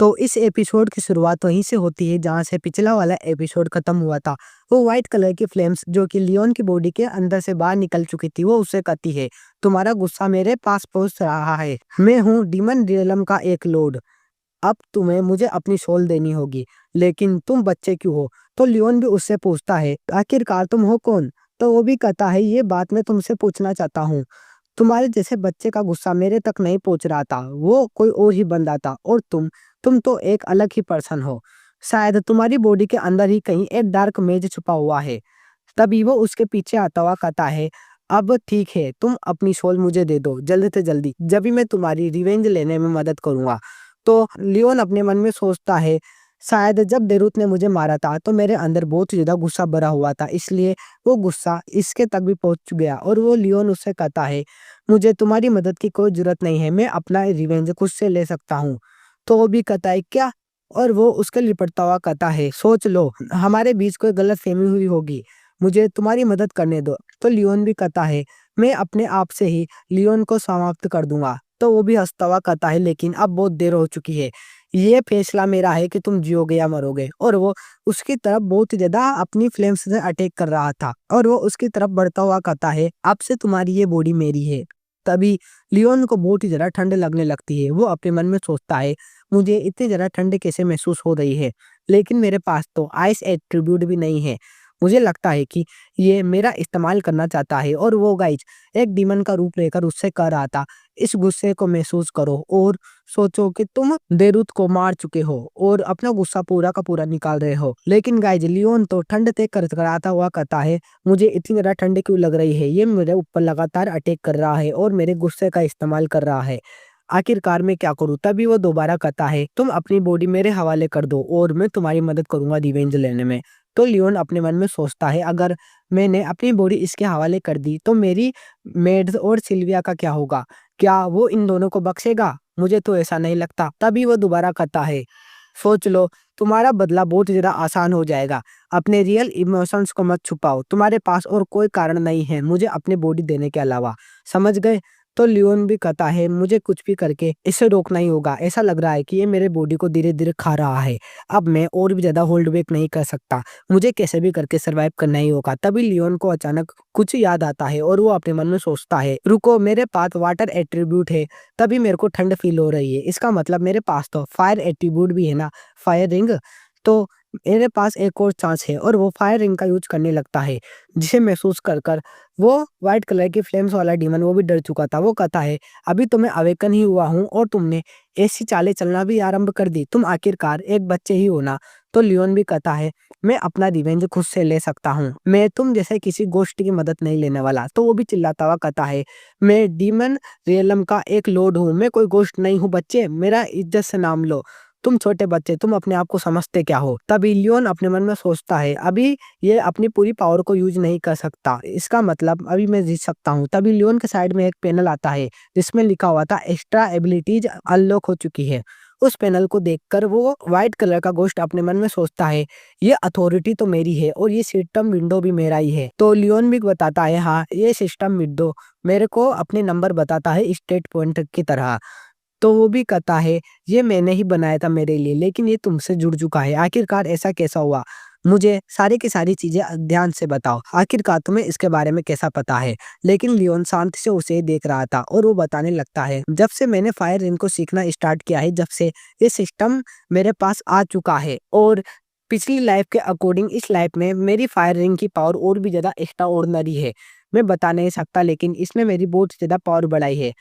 तो इस एपिसोड की शुरुआत वहीं से होती है जहाँ से पिछला वाला एपिसोड खत्म हुआ था। वो व्हाइट कलर की फ्लेम्स जो कि लियोन की बॉडी के अंदर से बाहर निकल चुकी थी, वो उससे कहती है, तुम्हारा गुस्सा मेरे पास पहुंच रहा है। मैं हूँ डीमन रियलम का एक लॉर्ड। अब तुम्हें मुझे अपनी सोल देनी होगी, लेकिन तुम बच्चे क्यों हो? तो लियोन भी उससे पूछता है, आखिरकार तुम हो कौन? तो वो भी कहता है, ये बात मैं तुमसे पूछना चाहता हूँ। तुम्हारे जैसे बच्चे का गुस्सा मेरे तक नहीं पहुंच रहा था, वो कोई और ही बंदा था, और तुम तो एक अलग ही पर्सन हो। शायद तुम्हारी बॉडी के अंदर ही कहीं एक डार्क मेज छुपा हुआ है। तभी वो उसके पीछे आता हुआ कहता है, अब ठीक है, तुम अपनी सोल मुझे दे दो जल्दी से जल्दी, जब भी मैं तुम्हारी रिवेंज लेने में मदद करूंगा। तो लियोन अपने मन में सोचता है, शायद जब बेरूत ने मुझे मारा था तो मेरे अंदर बहुत ज्यादा गुस्सा भरा हुआ था, इसलिए वो गुस्सा इसके तक भी पहुंच गया। और वो लियोन उससे कहता है, मुझे तुम्हारी मदद की कोई जरूरत नहीं है, मैं अपना रिवेंज खुद से ले सकता हूँ। तो वो भी कहता है, क्या? और वो उसके लिपटता हुआ कहता है, सोच लो, हमारे बीच कोई गलत फहमी हुई होगी, मुझे तुम्हारी मदद करने दो। तो लियोन भी कहता है, मैं अपने आप से ही लियोन को समाप्त कर दूंगा। तो वो भी हंसता हुआ कहता है, लेकिन अब बहुत देर हो चुकी है, ये फैसला मेरा है कि तुम जियोगे या मरोगे। और वो उसकी तरफ बहुत ही ज्यादा अपनी फ्लेम्स से अटैक कर रहा था, और वो उसकी तरफ बढ़ता हुआ कहता है, अब से तुम्हारी ये बॉडी मेरी है। तभी लियोन को बहुत ही ज्यादा ठंड लगने लगती है। वो अपने मन में सोचता है, मुझे इतनी ज्यादा ठंड कैसे महसूस हो रही है, लेकिन मेरे पास तो आइस एट्रीब्यूट भी नहीं है। मुझे लगता है कि ये मेरा इस्तेमाल करना चाहता है। और वो गाइज एक डीमन का रूप लेकर उससे कह रहा था, इस गुस्से को महसूस करो और सोचो कि तुम बेरूत को मार चुके हो और अपना गुस्सा पूरा का पूरा निकाल रहे हो। लेकिन गाइज लियोन तो ठंड से करकराता हुआ कहता है, मुझे इतनी ज्यादा ठंड क्यों लग रही है? ये मेरे ऊपर लगातार अटैक कर रहा है और मेरे गुस्से का इस्तेमाल कर रहा है। आखिरकार मैं क्या करूं? तभी वो दोबारा कहता है, तुम अपनी बॉडी मेरे हवाले कर दो और मैं तुम्हारी मदद करूंगा रिवेंज लेने में। तो लियोन अपने मन में सोचता है, अगर मैंने अपनी बॉडी इसके हवाले कर दी तो मेरी मेड्स और सिल्विया का क्या होगा? क्या वो इन दोनों को बख्शेगा? मुझे तो ऐसा नहीं लगता। तभी वो दोबारा कहता है, सोच लो, तुम्हारा बदला बहुत ज्यादा आसान हो जाएगा। अपने रियल इमोशंस को मत छुपाओ, तुम्हारे पास और कोई कारण नहीं है मुझे अपनी बॉडी देने के अलावा। समझ गए? तो लियोन भी कहता है, मुझे कुछ भी करके इसे रोकना ही होगा। ऐसा लग रहा है कि ये मेरे बॉडी को धीरे धीरे खा रहा है। अब मैं और भी ज्यादा होल्ड बैक नहीं कर सकता, मुझे कैसे भी करके सरवाइव करना ही होगा। तभी लियोन को अचानक कुछ याद आता है और वो अपने मन में सोचता है, रुको, मेरे पास वाटर एट्रीब्यूट है, तभी मेरे को ठंड फील हो रही है। इसका मतलब मेरे पास तो फायर एट्रीब्यूट भी है ना, फायर रिंग। तो मेरे पास एक और चांस है। और वो फायर रिंग का यूज करने लगता है, जिसे महसूस कर कर वो व्हाइट कलर की फ्लेम्स वाला डीमन वो भी डर चुका था। वो कहता है, अभी तो मैं अवेकन ही हुआ हूँ और तुमने ऐसी चालें चलना भी आरंभ कर दी, तुम आखिरकार एक बच्चे ही हो ना। तो लियोन भी कहता है, मैं अपना रिवेंज खुद से ले सकता हूँ, मैं तुम जैसे किसी गोष्ट की मदद नहीं लेने वाला। तो वो भी चिल्लाता हुआ कहता है, मैं डीमन रियलम का एक लॉर्ड हूँ, मैं कोई गोष्ट नहीं हूँ। बच्चे, मेरा इज्जत से नाम लो, तुम छोटे बच्चे, तुम अपने आप को समझते क्या हो? तभी लियोन अपने मन में सोचता है, अभी ये अपनी पूरी पावर को यूज नहीं कर सकता, इसका मतलब अभी मैं जीत सकता हूँ। तभी लियोन के साइड में एक पैनल आता है जिसमें लिखा हुआ था, एक्स्ट्रा एबिलिटीज अनलॉक हो चुकी है। उस पैनल को देखकर वो व्हाइट कलर का गोश्त अपने मन में सोचता है, ये अथॉरिटी तो मेरी है और ये सिस्टम विंडो भी मेरा ही है। तो लियोन भी बताता है, हाँ, ये सिस्टम विंडो मेरे को अपने नंबर बताता है स्टेट पॉइंट की तरह। तो वो भी कहता है, ये मैंने ही बनाया था मेरे लिए, लेकिन ये तुमसे जुड़ चुका है, आखिरकार ऐसा कैसा हुआ? मुझे सारी की सारी चीजें ध्यान से बताओ, आखिरकार तुम्हें इसके बारे में कैसा पता है? लेकिन लियोन शांति से उसे देख रहा था और वो बताने लगता है, जब से मैंने फायर रिंग को सीखना स्टार्ट किया है, जब से ये सिस्टम मेरे पास आ चुका है, और पिछली लाइफ के अकॉर्डिंग इस लाइफ में मेरी फायर रिंग की पावर और भी ज्यादा एक्स्ट्रा ऑर्डिनरी है। मैं बता नहीं सकता, लेकिन इसमें मेरी बहुत ज्यादा पावर बढ़ाई है।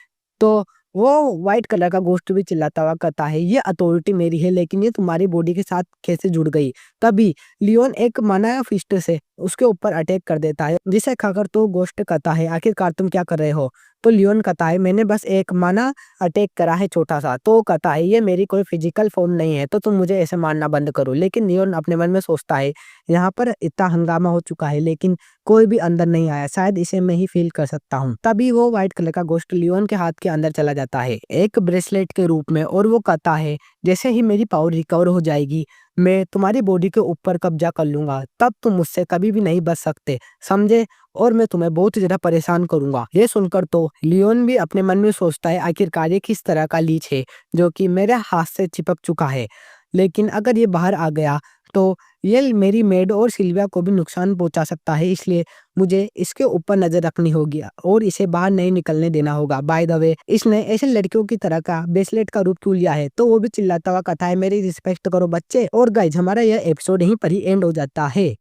तो वो व्हाइट कलर का गोश्त भी चिल्लाता हुआ कहता है, ये अथॉरिटी मेरी है, लेकिन ये तुम्हारी बॉडी के साथ कैसे जुड़ गई? तभी लियोन एक माना फिस्ट से उसके ऊपर अटैक कर देता है, जिसे खाकर तो गोश्त कहता है, आखिरकार तुम क्या कर रहे हो? तो लियोन कहता है, मैंने बस एक माना अटैक करा है छोटा सा। तो कहता है, ये मेरी कोई फिजिकल फॉर्म नहीं है, तो तुम मुझे ऐसे मारना बंद करो। लेकिन लियोन अपने मन में सोचता है, यहाँ पर इतना हंगामा हो चुका है लेकिन कोई भी अंदर नहीं आया, शायद इसे मैं ही फील कर सकता हूँ। तभी वो व्हाइट कलर का गोश्त लियोन के हाथ के अंदर चला जाता है एक ब्रेसलेट के रूप में, और वो कहता है, जैसे ही मेरी पावर रिकवर हो जाएगी मैं तुम्हारी बॉडी के ऊपर कब्जा कर लूंगा, तब तुम मुझसे कभी भी नहीं बच सकते, समझे? और मैं तुम्हें बहुत ही ज्यादा परेशान करूंगा। ये सुनकर तो लियोन भी अपने मन में सोचता है, आखिरकार ये किस तरह का लीच है जो कि मेरे हाथ से चिपक चुका है। लेकिन अगर ये बाहर आ गया तो ये मेरी मेड और सिल्विया को भी नुकसान पहुंचा सकता है, इसलिए मुझे इसके ऊपर नजर रखनी होगी और इसे बाहर नहीं निकलने देना होगा। बाय द वे, इसने ऐसे लड़कियों की तरह का ब्रेसलेट का रूप क्यों लिया है? तो वो भी चिल्लाता हुआ कहता है, मेरी रिस्पेक्ट करो बच्चे। और गाइज, हमारा यह एपिसोड यहीं पर ही एंड हो जाता है।